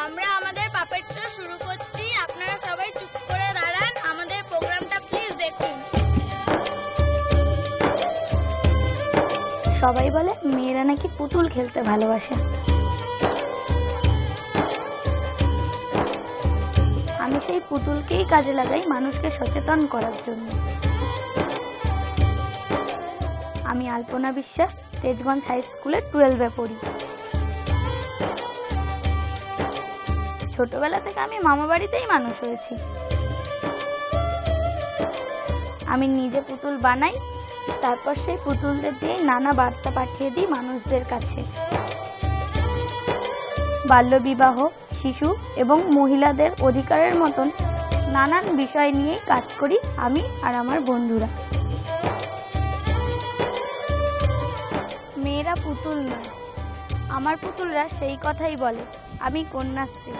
আমরা আমাদের puppet show শুরু করছি। আপনারা সবাই চুপ করে দাঁড়ান, আমাদের প্রোগ্রামটা প্লিজ দেখুন। সবাই বলে মেয়েরা নাকি পুতুল খেলতে ভালোবাসে। আমি সেই পুতুলকেই কাজে লাগাই মানুষকে সচেতন করার জন্য। আমি আলপনা বিশ্বাস, তেজগঞ্জ হাই স্কুলে 12-এ পড়ি। ছোটবেলা থেকে আমি মামা বাড়িতেই মানুষ হয়েছি। আমি নিজে পুতুল বানাই, তারপর সেই পুতুলদের দিয়ে নানা বার্তা পাঠিয়ে দিই মানুষদের কাছে। বাল্যবিবাহ, শিশু এবং মহিলাদের অধিকারের মতন নানান বিষয় নিয়েই কাজ করি আমি আর আমার বন্ধুরা। মেয়েরা পুতুল নয়, আমার পুতুলরা সেই কথাই বলে। আমি কন্যাশ্রী।